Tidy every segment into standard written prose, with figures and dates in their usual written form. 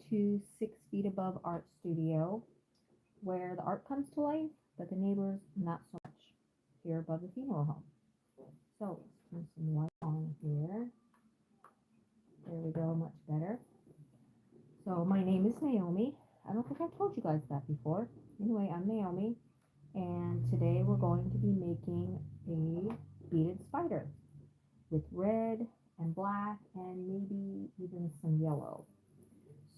to 6 feet above art studio where the art comes to life, but the neighbors not so much here above the funeral home. So let's turn some light on here. There we go, much better. So my name is Naomi. I don't think I told you guys that before. Anyway, I'm Naomi, and today we're going to be making a beaded spider with red and black and maybe even some yellow.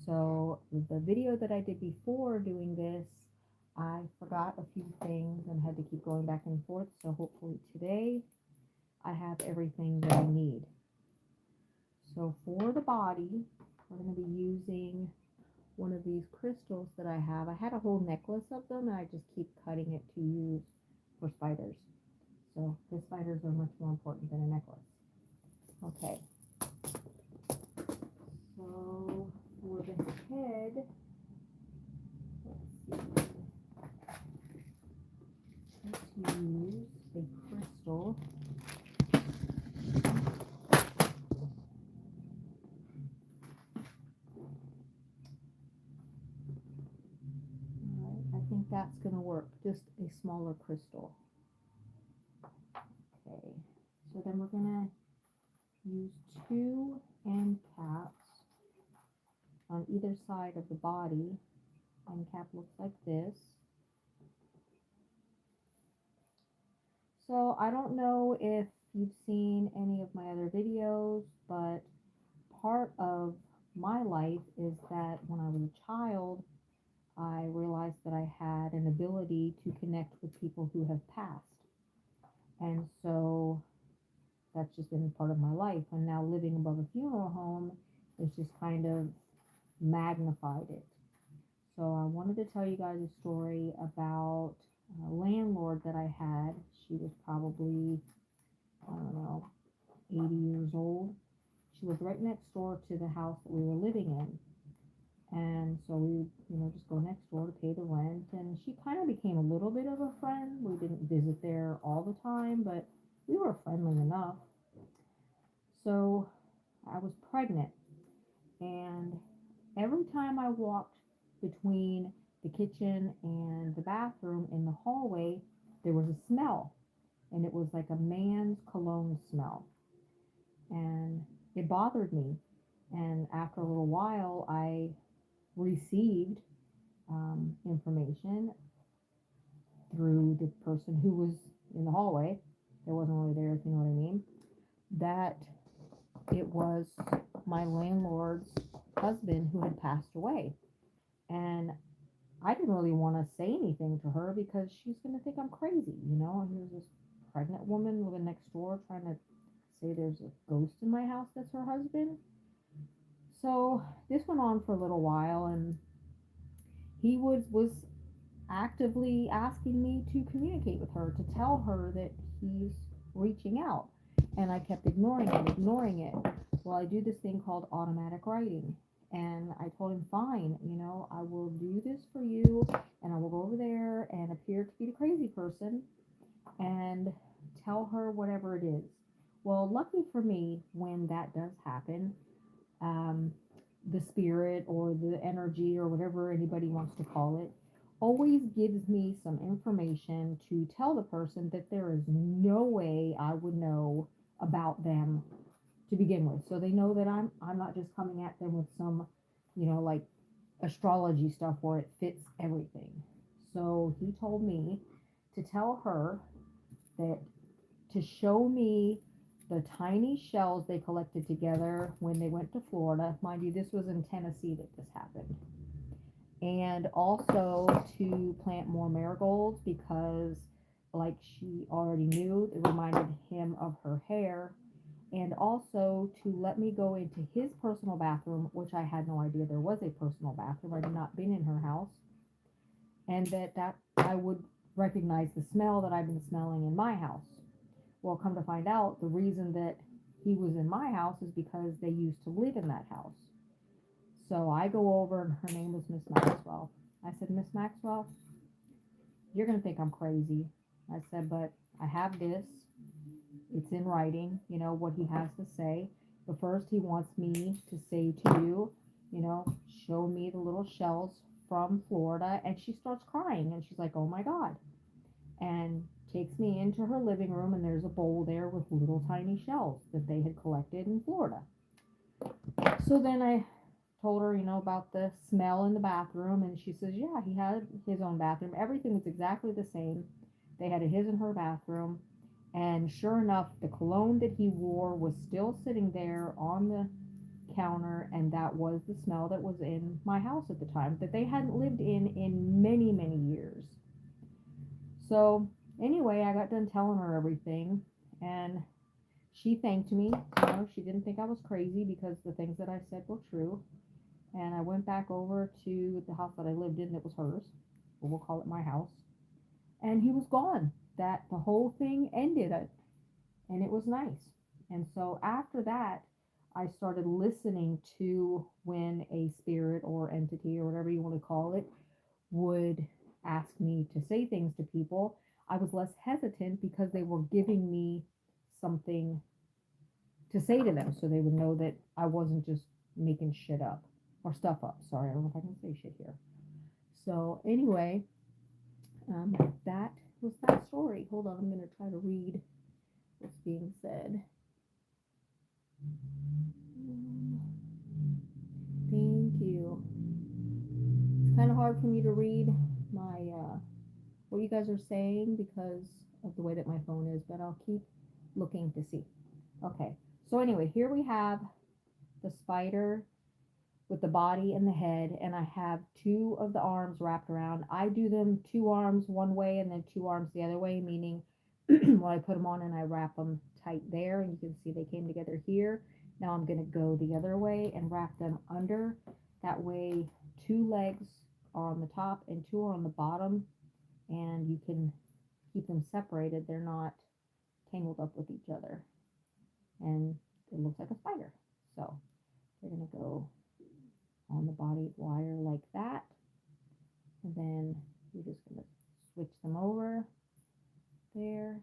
So the video that I did before doing this, I forgot a few things and had to keep going back and forth. So hopefully today I have everything that I need. So for the body, we're going to be using one of these crystals that I have. I had a whole necklace of them and I just keep cutting it to use for spiders. So the spiders are much more important than a necklace. Okay. So for the head, let's see. Let's use a crystal. Alright, I think that's going to work. Just a smaller crystal. Okay. So then we're going to use 2 end caps on either side of the body. End cap looks like this. So I don't know if you've seen any of my other videos, but part of my life is that when I was a child, I realized that I had an ability to connect with people who have passed. And so that's just been part of my life. And now living above a funeral home has just kind of magnified it. So I wanted to tell you guys a story about a landlord that I had. She was probably, I don't know, 80 years old. She lived right next door to the house that we were living in. And so we, just go next door to pay the rent. And she kind of became a little bit of a friend. We didn't visit there all the time, but we were friendly enough. So I was pregnant. And every time I walked between the kitchen and the bathroom in the hallway, there was a smell. And it was like a man's cologne smell. And it bothered me. And after a little while, I received information through the person who was in the hallway. It wasn't really there, if you know what I mean. That it was my landlord's husband who had passed away. And I didn't really want to say anything to her because she's going to think I'm crazy, Here's this pregnant woman living next door trying to say there's a ghost in my house that's her husband. So this went on for a little while, and he was actively asking me to communicate with her, to tell her that he's reaching out. And I kept ignoring it. Well, I do this thing called automatic writing. And I told him, fine, I will do this for you, and I will go over there and appear to be the crazy person and tell her whatever it is. Well, lucky for me, when that does happen, the spirit or the energy or whatever anybody wants to call it always gives me some information to tell the person that there is no way I would know about them to begin with. So they know that I'm not just coming at them with some, like astrology stuff where it fits everything. So he told me to tell her that to show me the tiny shells they collected together when they went to Florida. Mind you, this was in Tennessee that this happened. And also to plant more marigolds because, like she already knew, it reminded him of her hair. And also to let me go into his personal bathroom, which I had no idea there was a personal bathroom. I had not been in her house. And that I would recognize the smell that I've been smelling in my house. Well, come to find out, the reason that he was in my house is because they used to live in that house. So I go over, and her name was Miss Maxwell. I said, Miss Maxwell, you're going to think I'm crazy. I said, but I have this. It's in writing, what he has to say. But first he wants me to say to you you know, showed me the little shells from Florida, and she starts crying, and she's like, oh my God, and takes me into her living room, and there's a bowl there with little tiny shells that they had collected in Florida. So then I told her, about the smell in the bathroom, and she says, yeah, he had his own bathroom. Everything was exactly the same. They had a his and her bathroom, and sure enough, the cologne that he wore was still sitting there on the counter, and that was the smell that was in my house at the time that they hadn't lived in many, many years. So anyway, I got done telling her everything, and she thanked me. She didn't think I was crazy because the things that I said were true. And I went back over to the house that I lived in that was hers, or we'll call it my house, and he was gone. That the whole thing ended, and it was nice. And so after that, I started listening to when a spirit or entity or whatever you want to call it would ask me to say things to people. I was less hesitant because they were giving me something to say to them so they would know that I wasn't just making shit up or stuff up. Sorry, I don't know if I can say shit here. So, anyway, that was that story. Hold on, I'm going to try to read what's being said. Thank you. It's kind of hard for me to read my what you guys are saying because of the way that my phone is, but I'll keep looking to see. Okay. So anyway, here we have the spider with the body and the head, and I have two of the arms wrapped around. I do them two arms one way and then two arms the other way, meaning when I put them on and I wrap them tight there, and you can see they came together here. Now I'm going to go the other way and wrap them under. That way, two legs are on the top and two are on the bottom, and you can keep them separated. They're not tangled up with each other, and it looks like a spider. So we're going to go on the body wire like that, and then you're just going to switch them over there,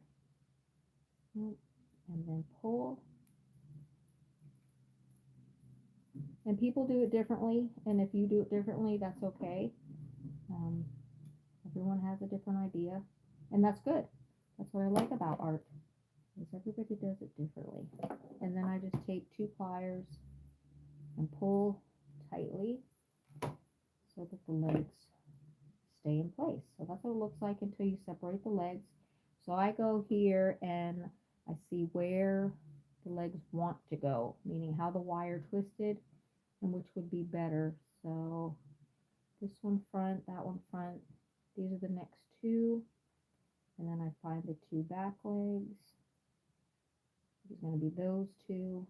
and then pull. And people do it differently, and if you do it differently, that's okay. um, Everyone has a different idea, and that's good. That's what I like about art, is everybody does it differently. And then I just take two pliers and pull tightly so that the legs stay in place. So that's what it looks like until you separate the legs. So I go here and I see where the legs want to go, meaning how the wire twisted and which would be better. So this one front, that one front, these are the next two, and then I find the two back legs. It's going to be those two,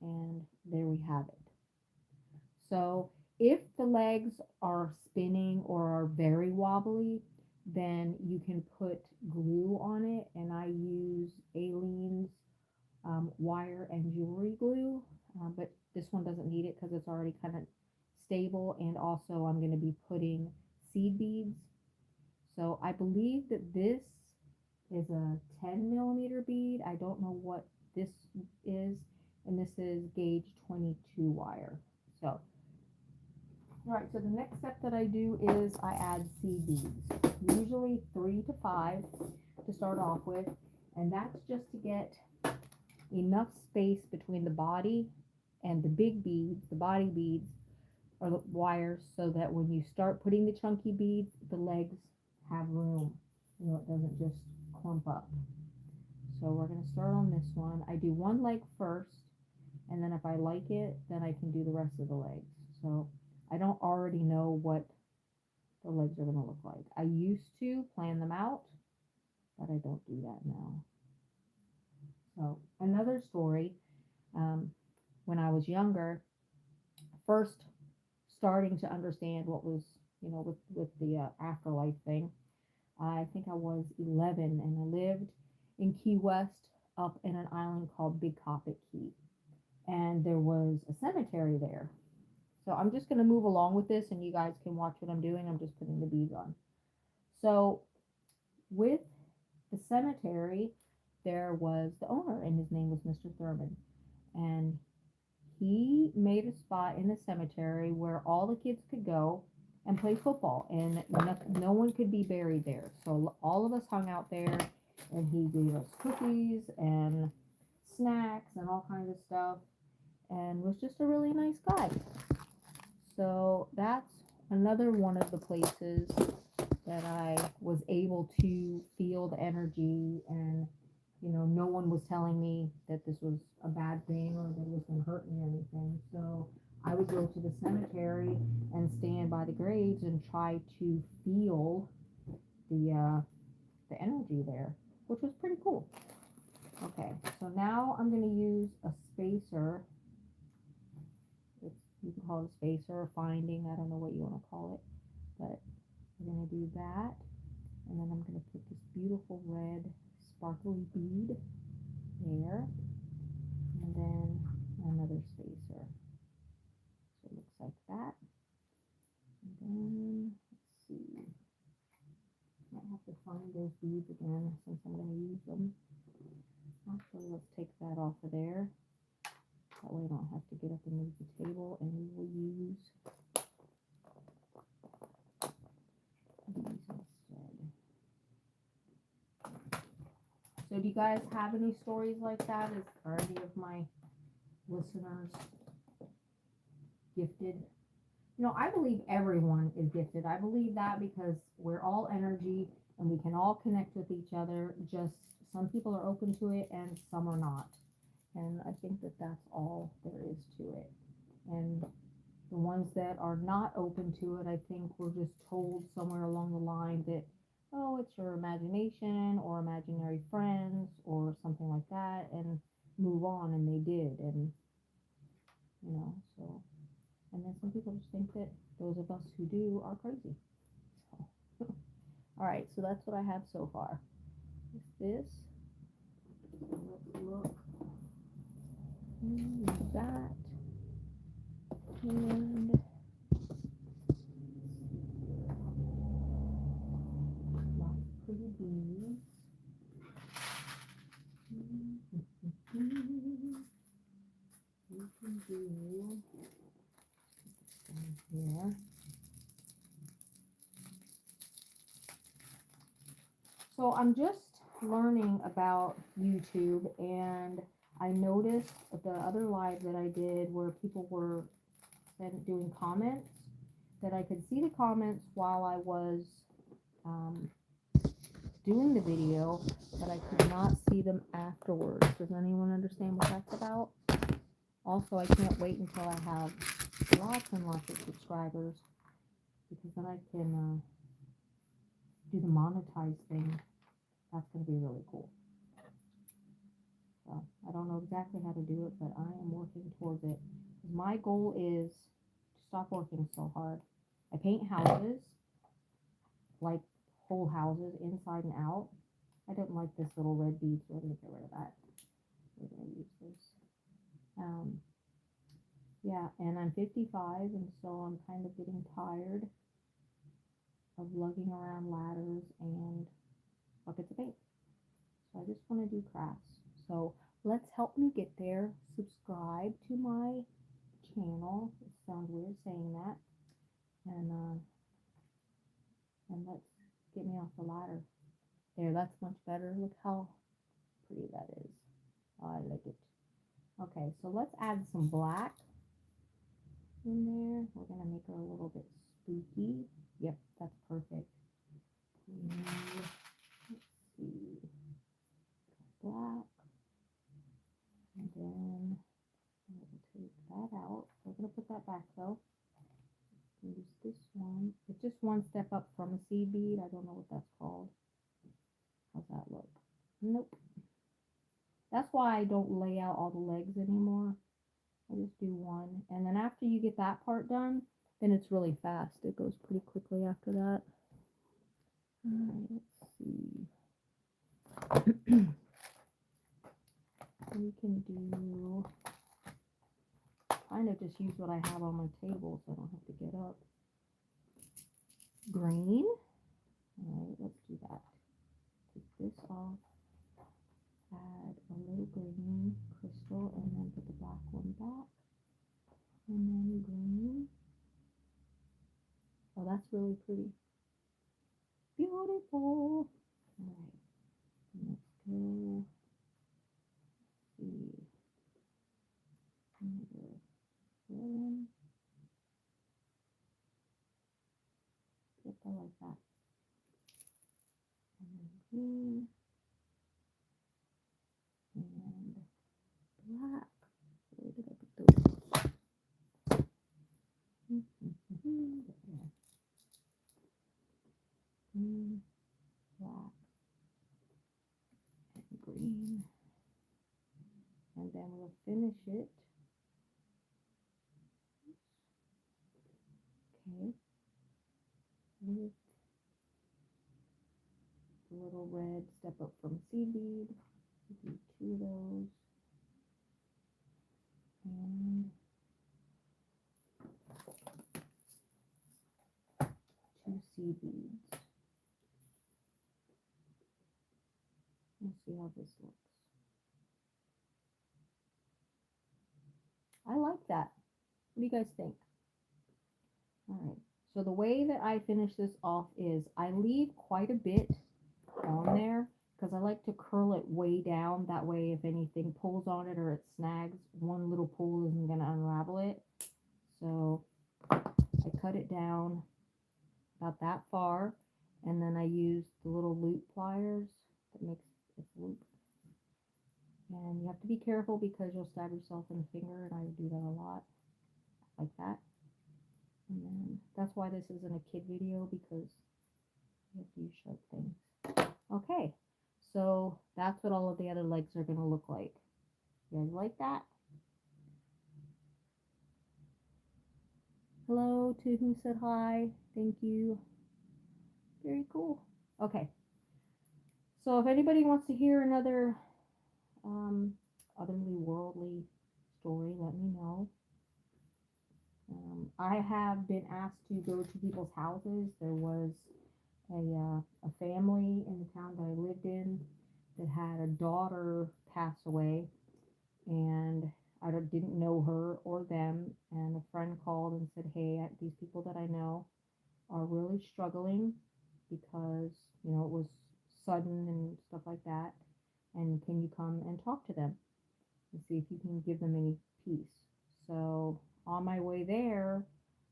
and there we have it. So if the legs are spinning or are very wobbly, then you can put glue on it, and I use Aleene's wire and jewelry glue, but this one doesn't need it because it's already kind of stable, and also I'm going to be putting seed beads. So I believe that this is a 10 millimeter bead. I don't know what this is, and this is gauge 22 wire. So all right, so the next step that I do is I add seed beads, usually 3 to 5 to start off with, and that's just to get enough space between the body and the big beads, the body beads, or the wires, so that when you start putting the chunky beads, the legs have room. It doesn't just clump up. So we're going to start on this one. I do one leg first, and then if I like it, then I can do the rest of the legs. So I don't already know what the legs are going to look like. I used to plan them out, but I don't do that now. So another story, when I was younger, first starting to understand what was, with the afterlife thing, I think I was 11, and I lived in Key West up in an island called Big Coppic Key. And there was a cemetery there. So I'm just going to move along with this, and you guys can watch what I'm doing. I'm just putting the beads on. So with the cemetery, there was the owner, and his name was Mr. Thurman. And he made a spot in the cemetery where all the kids could go and play football, and no one could be buried there. So all of us hung out there, and he gave us cookies and snacks and all kinds of stuff, and was just a really nice guy. So that's another one of the places that I was able to feel the energy, and no one was telling me that this was a bad thing or that it was going to hurt me or anything. So I would go to the cemetery and stand by the graves and try to feel the energy there, which was pretty cool. Okay, so now I'm going to use a spacer. You can call it a spacer or finding. I don't know what you want to call it, but we're going to do that. And then I'm going to put this beautiful red sparkly bead there. And then another spacer. So it looks like that. And then, let's see. Might have to find those beads again since I'm going to use them. Actually, let's take that off of there. That way I don't have to get up and move the table, and we will use these instead. So do you guys have any stories like that? Are any of my listeners gifted? I believe everyone is gifted. I believe that because we're all energy and we can all connect with each other. Just some people are open to it and some are not. And I think that that's all there is to it. And the ones that are not open to it, I think we're just told somewhere along the line that, oh, it's your imagination or imaginary friends or something like that, and move on, and they did. And, so, and then some people just think that those of us who do are crazy. So, all right, so that's what I have so far. Is this. Let's look. That. And lots of pretty beads. We can do here. So I'm just learning about YouTube, and I noticed the other live that I did where people were doing comments, that I could see the comments while I was doing the video, but I could not see them afterwards. Does anyone understand what that's about? Also, I can't wait until I have lots and lots of subscribers, because then I can do the monetize thing. That's going to be really cool. So I don't know exactly how to do it, but I am working towards it. My goal is to stop working so hard. I paint houses, like whole houses, inside and out. I don't like this little red bead, so we're going to get rid of that. We're going to use this. Yeah, and I'm 55, and so I'm kind of getting tired of lugging around ladders and buckets of paint. So I just want to do crafts. So let's help me get there. Subscribe to my channel. It sounds weird saying that. And let's get me off the ladder. There, that's much better. Look how pretty that is. I like it. Okay, so let's add some black in there. We're going to make her a little bit spooky. Yep, that's perfect. And let's see. Black. And then we'll take that out. We're going to put that back though. Use this one. It's just one step up from a seed bead. I don't know what that's called. How's that look? Nope. That's why I don't lay out all the legs anymore. I just do one. And then after you get that part done, then it's really fast. It goes pretty quickly after that. Alright, let's see. We can do, kind of just use what I have on my table so I don't have to get up. Green. Alright, let's do that. Take this off. Add a little green crystal and then put the black one back. And then green. Oh, that's really pretty. Beautiful. Alright, let's go see another one. Yep, I like that. And then green and black. Where did I put those? There. Green, black, and green. And then we'll finish it. Okay. With the little red step up from seed bead. Do 2 of those. And 2 seed beads. Let's see how this looks. I like that. What do you guys think? All right. So the way that I finish this off is I leave quite a bit on there because I like to curl it way down. That way, if anything pulls on it or it snags, one little pull isn't going to unravel it. So I cut it down about that far, and then I use the little loop pliers that makes it loop. And you have to be careful because you'll stab yourself in the finger, and I do that a lot, like that. And then that's why this isn't a kid video, because you have to use sharp things. Okay, so that's what all of the other legs are going to look like. You guys like that? Hello to who said hi. Thank you. Very cool. Okay. So if anybody wants to hear another otherly worldly story, let me know. I have been asked to go to people's houses. There was a family in the town that I lived in that had a daughter pass away, and I didn't know her or them. And a friend called and said, "Hey, these people that I know are really struggling because it was sudden and stuff like that. And can you come and talk to them and see if you can give them any peace?" So on my way there,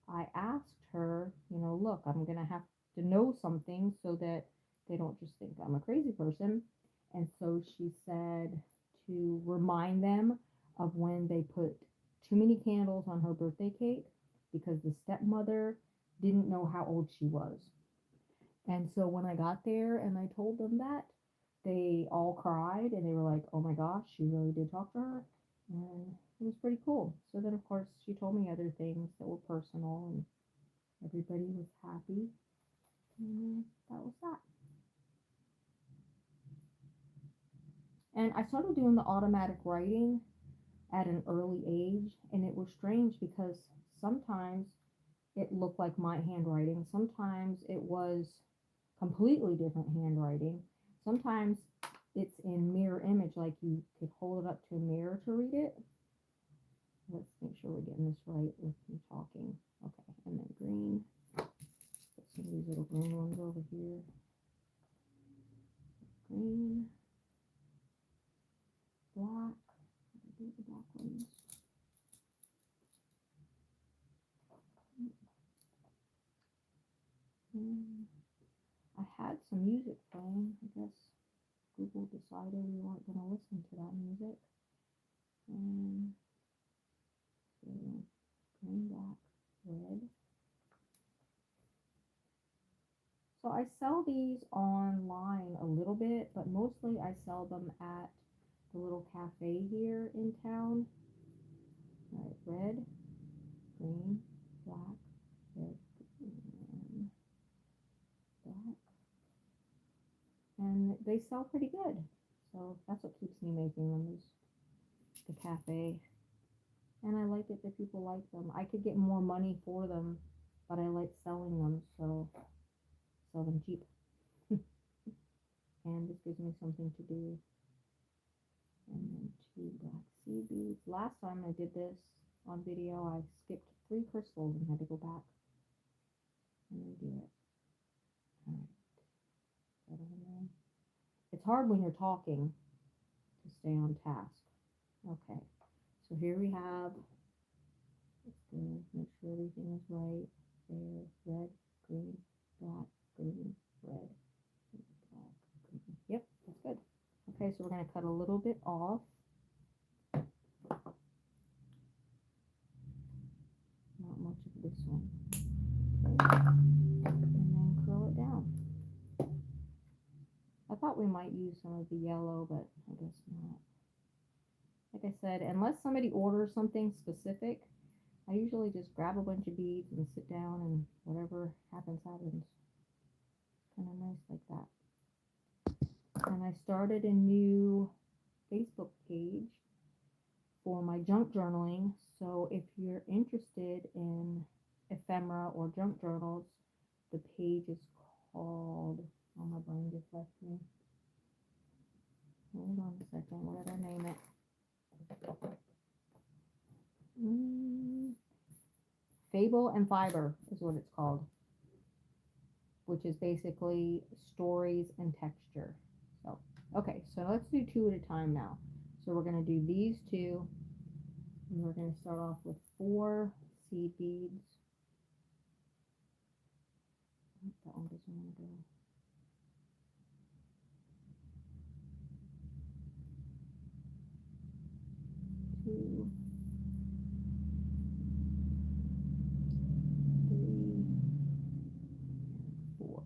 I asked her, look, I'm going to have to know something so that they don't just think I'm a crazy person. And so she said to remind them of when they put too many candles on her birthday cake because the stepmother didn't know how old she was. And so when I got there and I told them that, they all cried and they were like, "Oh my gosh, she really did talk to her." And it was pretty cool. So then, of course, she told me other things that were personal, and everybody was happy. And that was that. And I started doing the automatic writing at an early age, and it was strange because sometimes it looked like my handwriting. Sometimes it was completely different handwriting. Sometimes it's in mirror image, like you could hold it up to a mirror to read it. Let's make sure we're getting this right with me talking. Okay, and then green. Put some of these little green ones over here. Green. Black. Do the black ones. And I had some music playing. I guess Google decided we weren't going to listen to that music. And so green, black, red. So I sell these online a little bit, but mostly I sell them at the little cafe here in town. All right, red, green, black, red, green, black. And they sell pretty good. So that's what keeps me making them, is the cafe. And I like it that people like them. I could get more money for them, but I like selling them, so sell them cheap. And this gives me something to do. And then 2 black seed beads. Last time I did this, on video, I skipped 3 crystals and had to go back and redo it. Alright, it's hard when you're talking to stay on task. Okay, so here we have, let's go make sure everything is right. There, red, green, black, green, red, black, green. Yep, that's good. Okay, so we're going to cut a little bit off. Not much of this one. Okay. And then curl it down. I thought we might use some of the yellow, but I guess not. Like I said, unless somebody orders something specific, I usually just grab a bunch of beads and sit down and whatever happens, happens. Kind of nice like that. And I started a new Facebook page for my junk journaling. So if you're interested in ephemera or junk journals, the page is called, oh, my brain just left me. Hold on a second, what did I name it? Fable and Fiber is what it's called, which is basically stories and texture. So, okay, so let's do 2 at a time now. So we're going to do these 2, and we're going to start off with 4 seed beads. That one doesn't want to go. 2, 3, 4.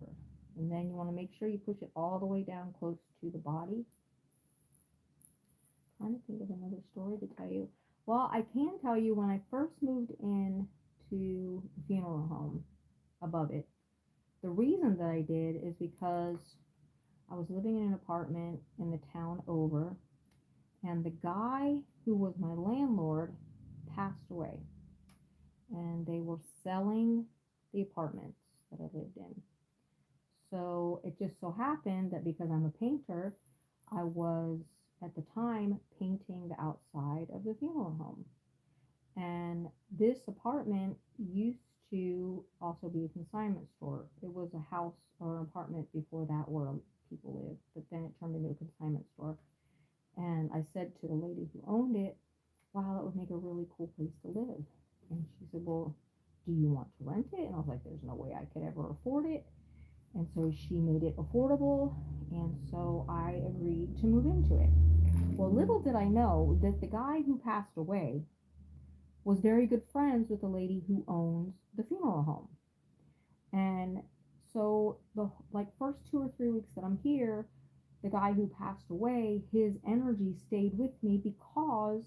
And then you want to make sure you push it all the way down close to the body. I'm trying to think of another story to tell you. Well, I can tell you when I first moved in to the funeral home above it, the reason that I did is because I was living in an apartment in the town over, and the guy who was my landlord passed away, and they were selling the apartments that I lived in. So it just so happened that because I'm a painter, I was at the time painting the outside of the funeral home. And this apartment used to also be a consignment store. It was a house or an apartment before that where people lived, but then it turned into a consignment store. And I said to the lady who owned it, wow, that would make a really cool place to live. And she said, well, do you want to rent it? And I was like, there's no way I could ever afford it. And so she made it affordable, and so I agreed to move into it. Well, little did I know that the guy who passed away was very good friends with the lady who owns the funeral home. And so the first 2 or 3 weeks that I'm here, the guy who passed away, his energy stayed with me because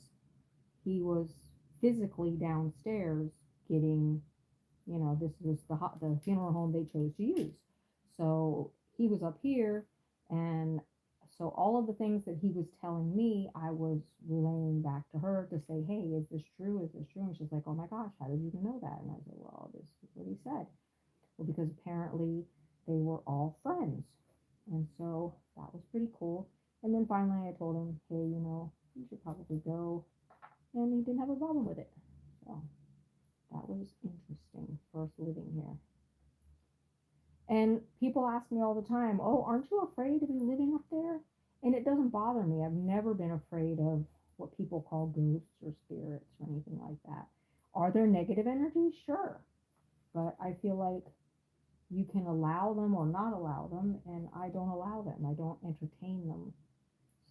he was physically downstairs getting, this was the funeral home they chose to use. So he was up here, and so all of the things that he was telling me, I was relaying back to her to say, hey, is this true? Is this true? And she's like, oh my gosh, how did you even know that? And I said, well, this is what he said. Well, because apparently they were all friends. And so that was pretty cool. And then finally I told him, hey, you should probably go. And he didn't have a problem with it. So that was interesting for us living here. And people ask me all the time, oh, aren't you afraid to be living up there? And it doesn't bother me. I've never been afraid of what people call ghosts or spirits or anything like that. Are there negative energies? Sure. But I feel like you can allow them or not allow them, and I don't allow them. I don't entertain them.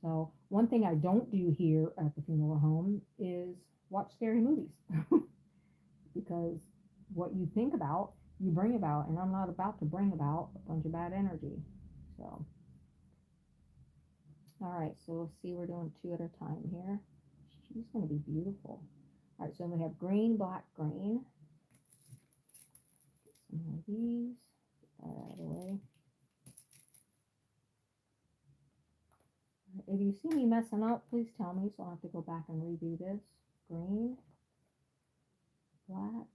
So one thing I don't do here at the funeral home is watch scary movies. Because what you think about, you bring about, and I'm not about to bring about a bunch of bad energy. So, all right, so let's see, we're doing 2 at a time here. She's going to be beautiful. All right, so we have green, black, green. Get some more of these. Get that out of the way. If you see me messing up, please tell me so I'll have to go back and redo this. Green, black,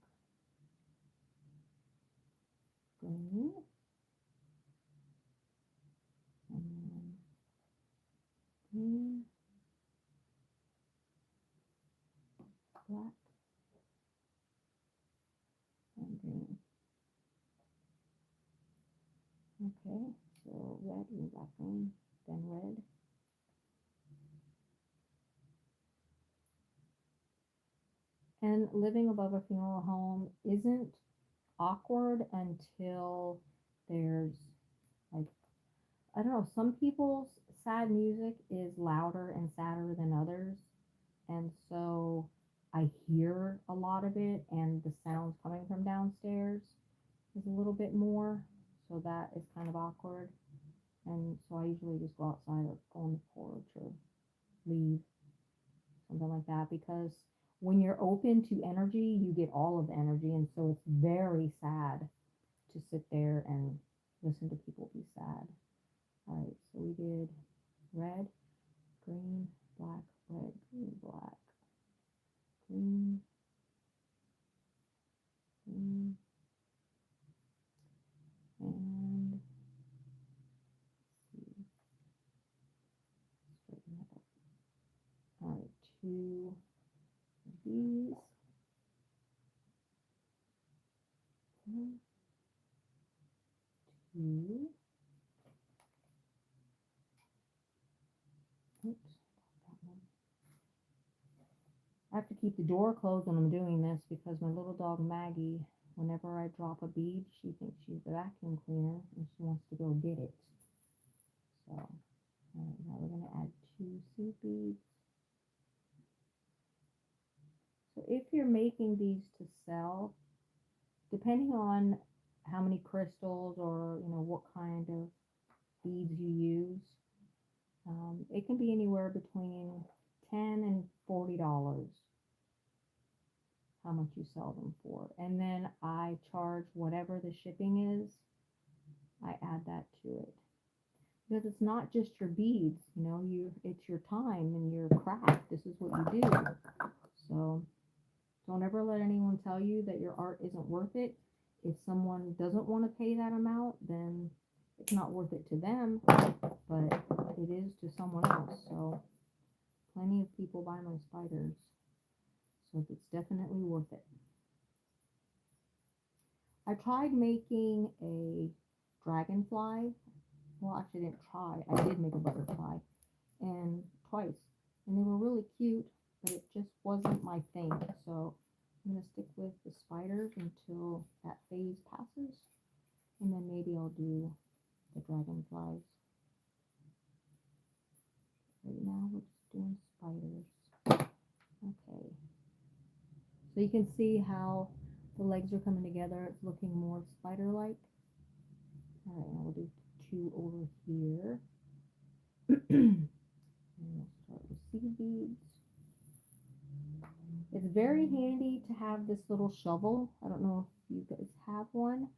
green, and then green, black, Okay, so red and black green, then red. And living above a funeral home isn't awkward until there's like, I don't know, some people's sad music is louder and sadder than others. And so I hear a lot of it, and the sounds coming from downstairs is a little bit more. So that is kind of awkward. And so I usually just go outside or go on the porch or leave, something like that, because when you're open to energy, you get all of the energy. And so it's very sad to sit there and listen to people be sad. All right, so we did red, green, black, red, green, black, green, green, and let's see, straighten that up. All right, two of these. One, two. Oops, that one. I have to keep the door closed when I'm doing this because my little dog Maggie, whenever I drop a bead, she thinks she's the vacuum cleaner and she wants to go get it. So, all right, now we're going to add two seed beads. So if you're making these to sell, depending on how many crystals or what kind of beads you use, it can be anywhere between $10 and $40 how much you sell them for. And then I charge whatever the shipping is, I add that to it. Because it's not just your beads, it's your time and your craft. This is what you do. So don't ever let anyone tell you that your art isn't worth it. If someone doesn't want to pay that amount, then it's not worth it to them, but it is to someone else. So plenty of people buy my spiders, so it's definitely worth it. I tried making a dragonfly. Well, actually, I didn't try. I did make a butterfly, and twice, and they were really cute, but it just wasn't my thing. So I'm gonna stick with the spiders until that phase passes, and then maybe I'll do the dragonflies. Right now, we're just doing spiders. Okay. So you can see how the legs are coming together. It's looking more spider-like. All right, now we'll do two over here. And we'll start with seed beads. It's very handy to have this little shovel. I don't know if you guys have one.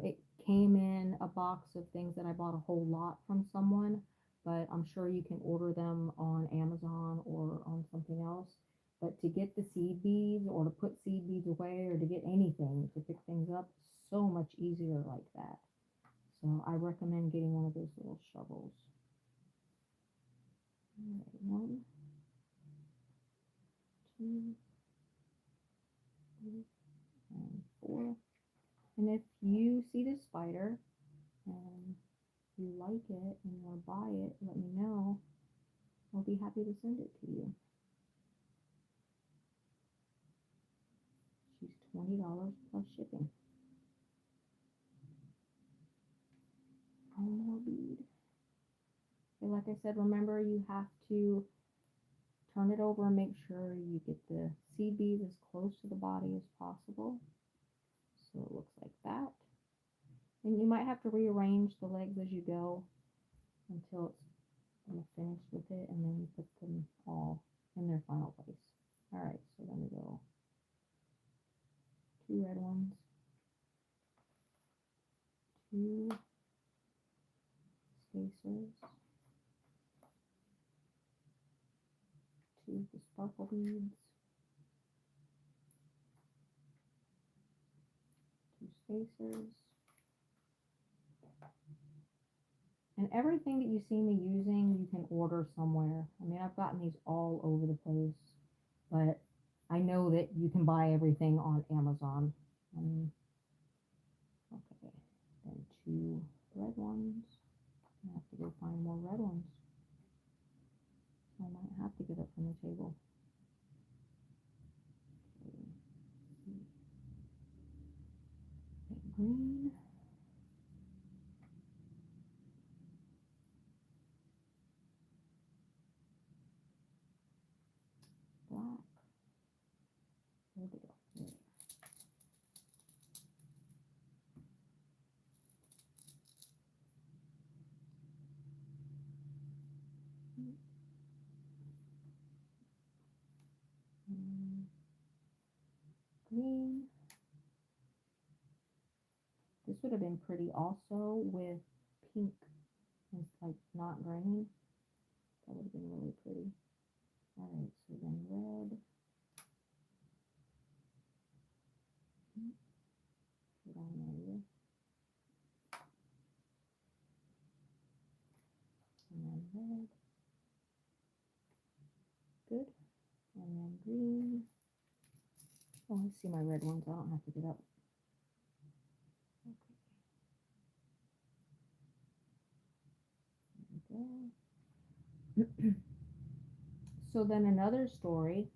It came in a box of things that I bought a whole lot from someone, but I'm sure you can order them on Amazon or on something else. But to get the seed beads or to put seed beads away or to get anything to pick things up, so much easier like that. So I recommend getting one of those little shovels. All right, 1, 2, 3, and 4. And if you see this spider and you like it and you want to buy it, let me know. I'll be happy to send it to you. She's $20 plus shipping. One more bead. Okay, like I said, remember you have to turn it over and make sure you get the seed beads as close to the body as possible. So it looks like that. And you might have to rearrange the legs as you go until it's finished with it, and then you put them all in their final place. All right, so then we go 2 red ones, 2 spacers, 2 of the sparkle beads, 2 spacers. And everything that you see me using, you can order somewhere. I mean, I've gotten these all over the place, but I know that you can buy everything on Amazon. Okay, then 2 red ones. I have to go find more red ones. I might have to get up from the table. Okay. Green. Black. There we go. There. Green. This would have been pretty also with pink. It's like not green. That would have been really pretty. Alright, so then red. Put on there. And then red. Good. And then green. Oh, I see my red ones. I don't have to get up. Okay. There we go. So then another story.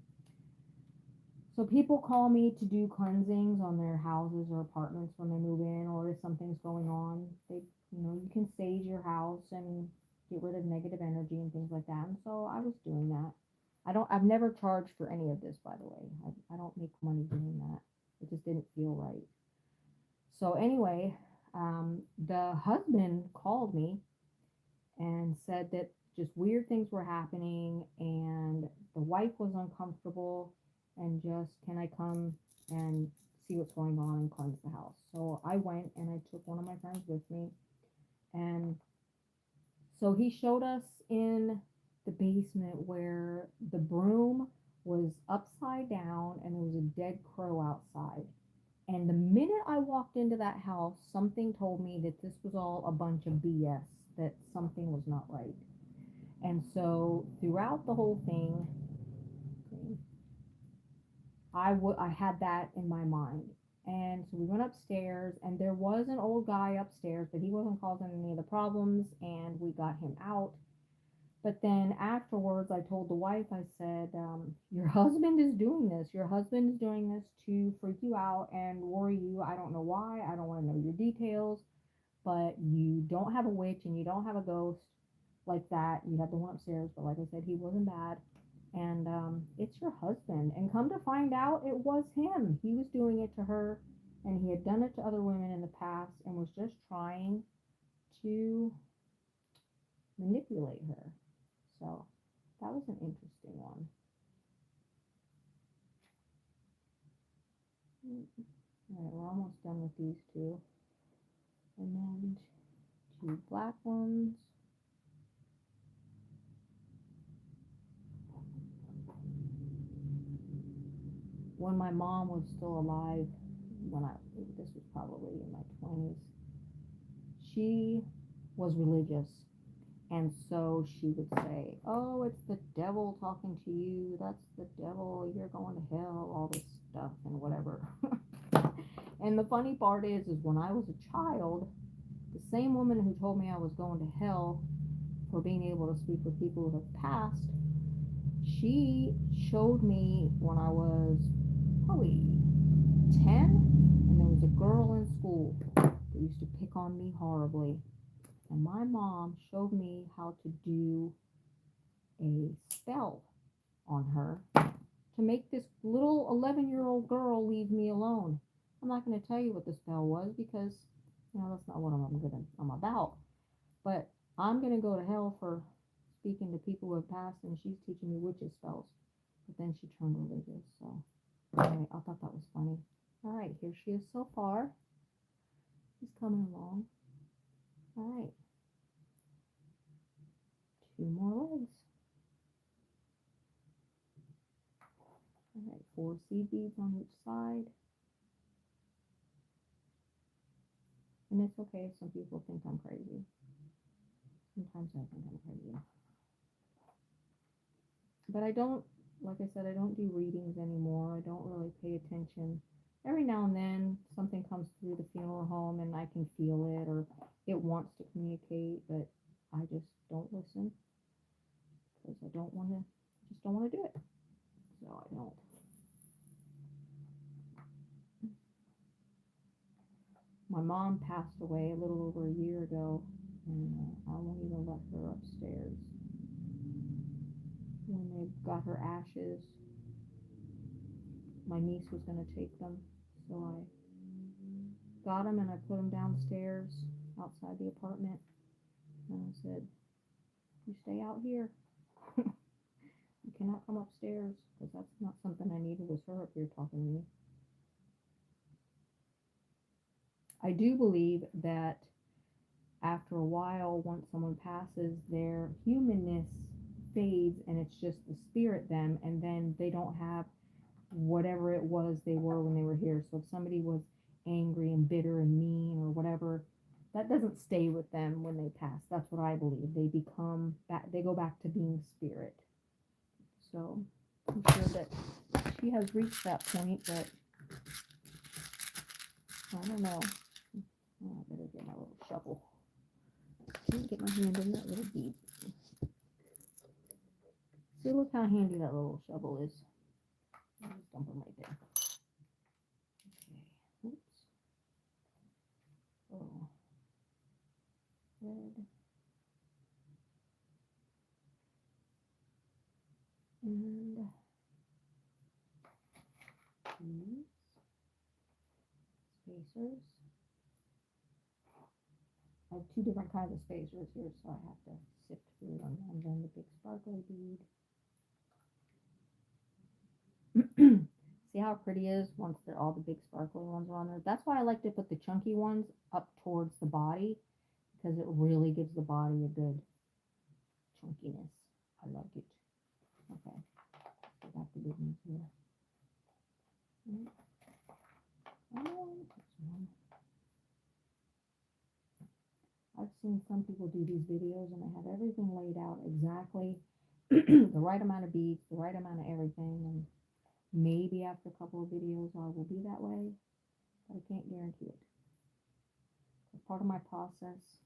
So people call me to do cleansings on their houses or apartments when they move in, or if something's going on. You can sage your house and get rid of negative energy and things like that. And so I was doing that. I've never charged for any of this, by the way. I don't make money doing that. It just didn't feel right. So anyway, the husband called me and said that just weird things were happening and the wife was uncomfortable and just, can I come and see what's going on and cleanse the house? So I went and I took one of my friends with me. And so he showed us in the basement where the broom was upside down and there was a dead crow outside. And the minute I walked into that house, something told me that this was all a bunch of BS, that something was not right. And so throughout the whole thing, I had that in my mind. And so we went upstairs, and there was an old guy upstairs, but he wasn't causing any of the problems, and we got him out. But then afterwards, I told the wife, I said, your husband is doing this. Your husband is doing this to freak you out and worry you. I don't know why. I don't want to know your details, but you don't have a witch and you don't have a ghost like that. You had the one upstairs, but like I said, he wasn't bad. And it's your husband. And come to find out, it was him. He was doing it to her, and he had done it to other women in the past and was just trying to manipulate her. So that was an interesting one. All right, we're almost done with these two. And then two black ones. When my mom was still alive, this was probably in my 20s, she was religious. And so she would say, oh, it's the devil talking to you. That's the devil. You're going to hell, all this stuff and whatever. And the funny part is when I was a child, the same woman who told me I was going to hell for being able to speak with people who have passed, she showed me when I was probably 10, and there was a girl in school that used to pick on me horribly. And my mom showed me how to do a spell on her to make this little 11-year-old girl leave me alone. I'm not going to tell you what the spell was because, that's not what I'm about. But I'm going to go to hell for speaking to people who have passed, and she's teaching me witches spells. But then she turned religious, so anyway, I thought that was funny. All right, here she is so far. She's coming along. All right. 2 more legs. All right, 4 seed beads on each side. And it's okay if some people think I'm crazy. Sometimes I think I'm crazy. But I don't, like I said, I don't do readings anymore. I don't really pay attention every now and then something comes through the funeral home and I can feel it or it wants to communicate, but I just don't listen because I don't want to, just don't want to do it. So I don't. My mom passed away a little over a year ago, and I won't even let her upstairs. When they got her ashes, my niece was going to take them, so I got them and I put them downstairs outside the apartment, and I said, "You stay out here. You cannot come upstairs because that's not something I needed was her up here talking to me." I do believe that after a while, once someone passes, their humanness fades and it's just the spirit them, and then they don't have whatever it was they were when they were here. So if somebody was angry and bitter and mean or whatever, that doesn't stay with them when they pass. That's what I believe. They become back, they go back to being spirit. So I'm sure that she has reached that point, but I don't know. Oh, I better get my little shovel. Can't get my hand in that little bead. See, look how handy that little shovel is. I'll just dump them right there. Okay. Oops. Oh. Red. And these spacers. I have two different kinds of spacers here, so I have to sift through them. And then the big sparkly bead. See how pretty it is once they're all the big sparkly ones are on there? That's why I like to put the chunky ones up towards the body, because it really gives the body a good chunkiness. I like it. Okay, so got the big ones here. I've seen some people do these videos and they have everything laid out exactly, the right amount of beads, the right amount of everything, and maybe after a couple of videos I will be that way, but I can't guarantee it. Part of my process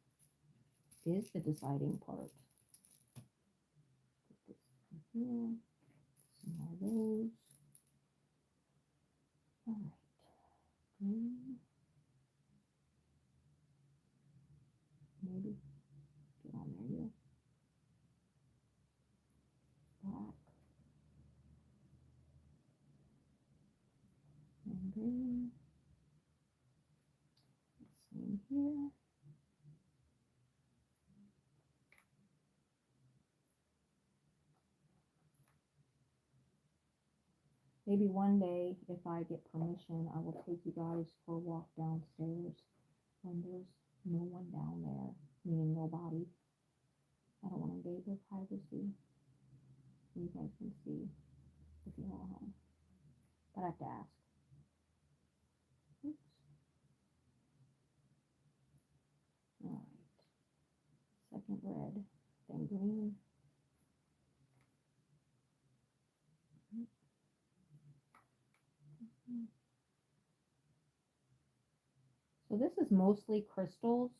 is the deciding part. Put this in here, some more of those. All right, green. Maybe get on there, yeah. Black and green. Same here. Maybe one day, if I get permission, I will take you guys for a walk downstairs when there's no one down there, meaning nobody. I don't want to invade their privacy. You guys can see the funeral home. But I have to ask. Oops. All right. Second red, then green. So this is mostly crystals.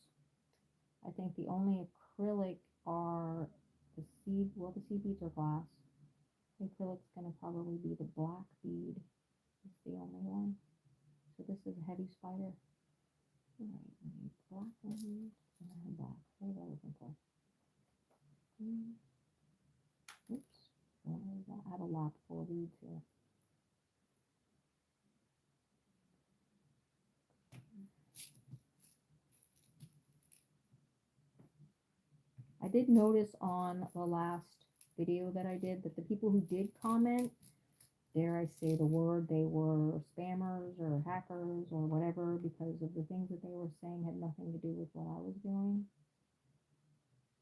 I think the only acrylic are the seed, well, the seed beads are glass. The acrylic's going to probably be the black bead. It's the only one. So this is a heavy spider. All right, I need black ones and black. What was I looking for? Oops. I have a lot full of beads here. I did notice on the last video that I did that the people who did comment, dare I say the word, they were spammers or hackers or whatever, because of the things that they were saying had nothing to do with what I was doing.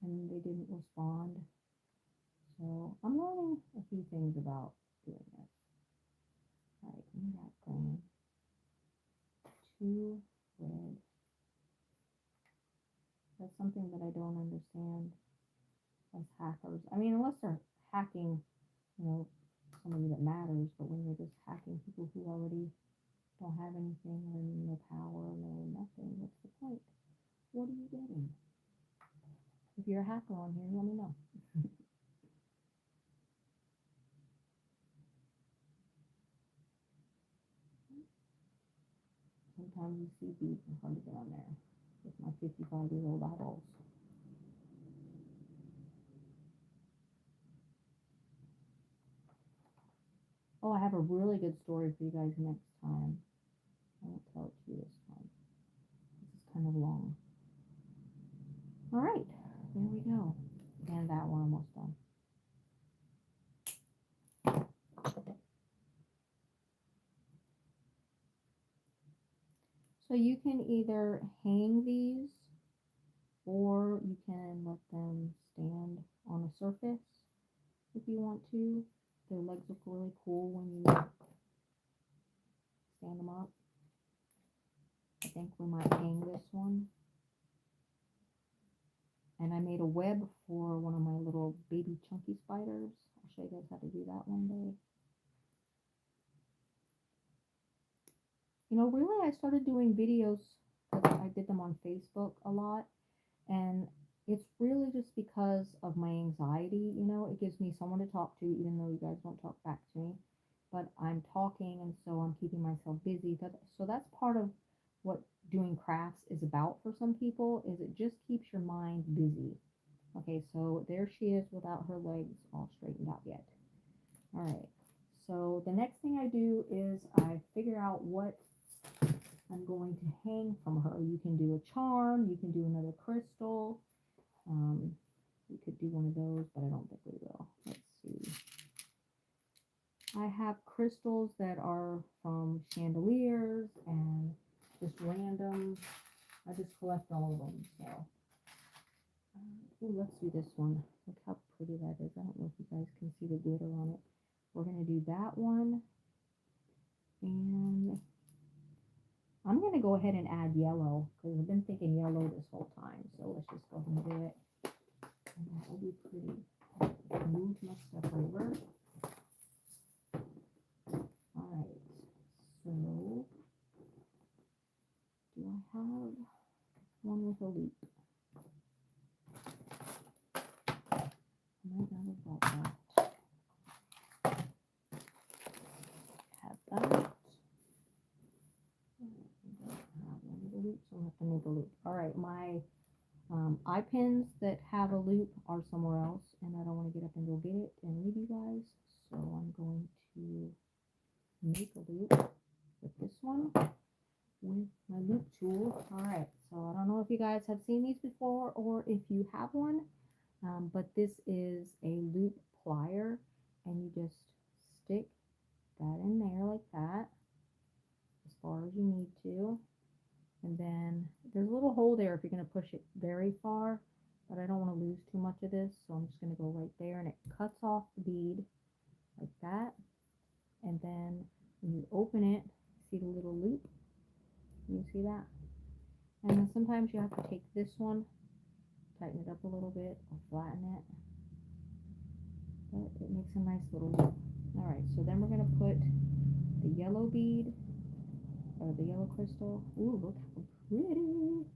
And they didn't respond. So I'm learning a few things about doing this. All right, we got green. 2 red. That's something that I don't understand as hackers. I mean, unless they're hacking, somebody that matters, but when you're just hacking people who already don't have anything, or no power, no nothing. What's the point? What are you getting? If you're a hacker on here, let me know. Sometimes you see beads and hard to get on there with my 55-year-old eyeballs. Oh, I have a really good story for you guys next time. I won't tell it to you this time. This is kind of long. All right, there we go. And that one almost done. So you can either hang these or you can let them stand on a surface if you want to. Their legs look really cool when you stand them up. I think we might hang this one. And I made a web for one of my little baby chunky spiders. I'll show you guys how to do that one day. You know, really, I started doing videos because I did them on Facebook a lot. And it's really just because of my anxiety. You know, it gives me someone to talk to, even though you guys don't talk back to me. But I'm talking, and so I'm keeping myself busy. So that's part of what doing crafts is about for some people, is it just keeps your mind busy. Okay, so there she is without her legs all straightened out yet. All right, so the next thing I do is I figure out what I'm going to hang from her. You can do a charm, you can do another crystal. We could do one of those, but I don't think we will. Let's see. I have crystals that are from chandeliers and just random. I just collect all of them. So, let's do this one. Look how pretty that is. I don't know if you guys can see the glitter on it. We're going to do that one. And I'm going to go ahead and add yellow because I've been thinking yellow this whole time. So let's just go ahead and do it. And that will be pretty. Move my stuff over. Alright, so do I have one with a loop? I might not have bought that. Have that. I don't have one with a loop, so I'll have to make a loop. Alright, my eye pins that have a loop are somewhere else, and I don't want to get up and go get it and leave you guys, so I'm going to make a loop with this one with my loop tool. Alright, so I don't know if you guys have seen these before or if you have one, but this is a loop plier, and you just stick that in there like that as far as you need to, and then there's a little hole there if you're going to push it very far, but I don't want to lose too much of this, so I'm just going to go right there, and it cuts off the bead like that. And then when you open it, see the little loop? You see that? And then sometimes you have to take this one, tighten it up a little bit, or flatten it. But it makes a nice little loop. Alright, so then we're going to put the yellow bead, or the yellow crystal. Ooh, look how pretty!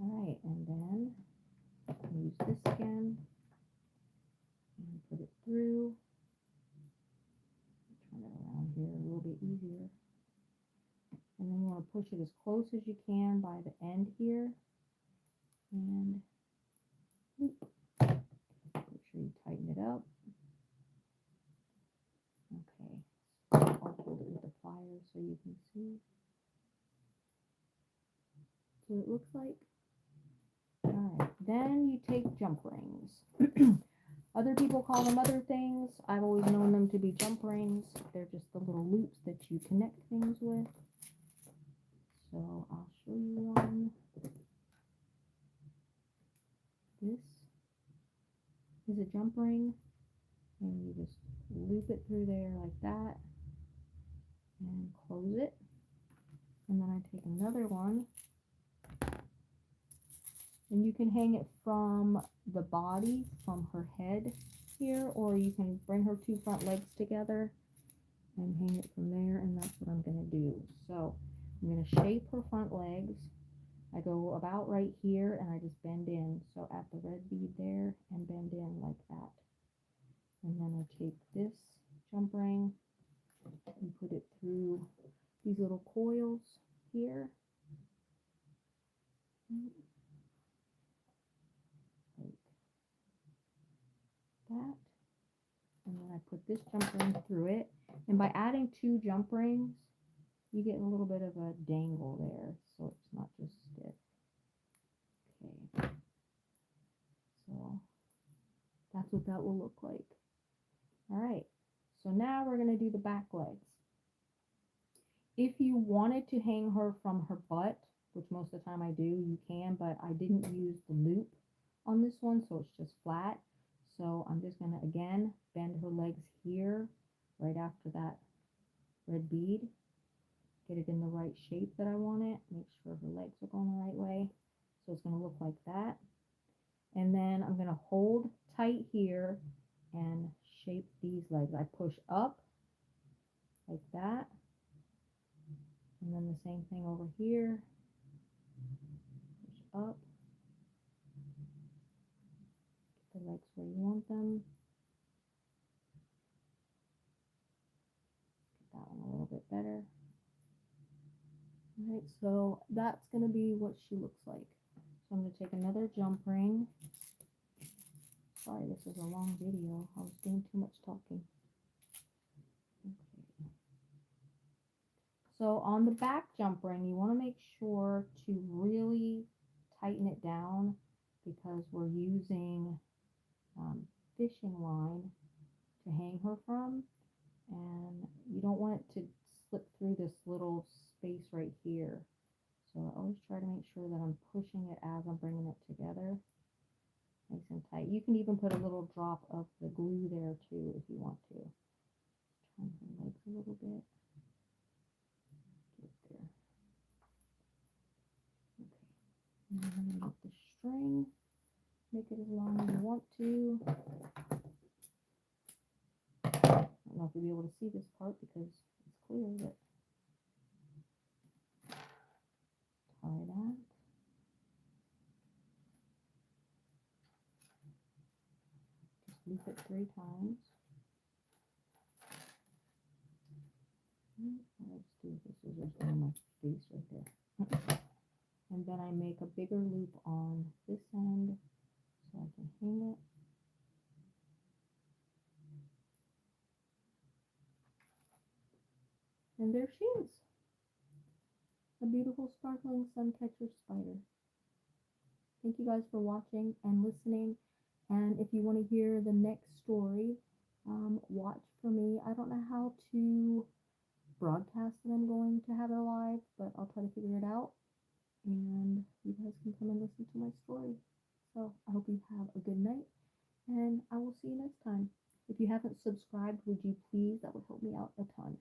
Alright, and then use this again, and put it through. Turn it around here a little bit easier. And then you want to push it as close as you can by the end here. And make sure you tighten it up. Okay, so I'll hold it with the pliers so you can see. So it looks like. Alright, then you take jump rings. Other people call them other things. I've always known them to be jump rings. They're just the little loops that you connect things with. So I'll show you one. This is a jump ring, and you just loop it through there like that and close it. And then I take another one, and you can hang it from the body, from her head here, or you can bring her two front legs together and hang it from there, and that's what I'm going to do. So I'm going to shape her front legs. I go about right here and I just bend in. So at the red bead there and bend in like that. And then I take this jump ring and put it through these little coils here. Like that. And then I put this jump ring through it. And by adding 2 jump rings, you get a little bit of a dangle there, so it's not just stiff. Okay. So that's what that will look like. All right. So now we're going to do the back legs. If you wanted to hang her from her butt, which most of the time I do, you can, but I didn't use the loop on this one, so it's just flat. So I'm just going to, again, bend her legs here right after that red bead. Get it in the right shape that I want it. Make sure her legs are going the right way. So it's going to look like that. And then I'm going to hold tight here and shape these legs. I push up like that. And then the same thing over here. Push up. Get the legs where you want them. Get that one a little bit better. Alright, so that's going to be what she looks like. So I'm going to take another jump ring. Sorry, this is a long video. I was doing too much talking. Okay. So on the back jump ring, you want to make sure to really tighten it down because we're using fishing line to hang her from, and you don't want it to slip through this little space right here. So I always try to make sure that I'm pushing it as I'm bringing it together. Nice and tight. You can even put a little drop of the glue there too if you want to. Turn her legs a little bit. Get there. Okay. And then I'm going to get the string. Make it as long as you want to. I don't know if you'll be able to see this part because it's clear, but tie that. Just loop it 3 times. Let's do this. Scissors on my face right there. And then I make a bigger loop on this end so I can hang it. And there she is. A beautiful sparkling sun catcher spider. Thank you guys for watching and listening. And if you want to hear the next story, watch for me. I don't know how to broadcast that I'm going to have it live, but I'll try to figure it out. And you guys can come and listen to my story. So I hope you have a good night, and I will see you next time. If you haven't subscribed, would you please? That would help me out a ton.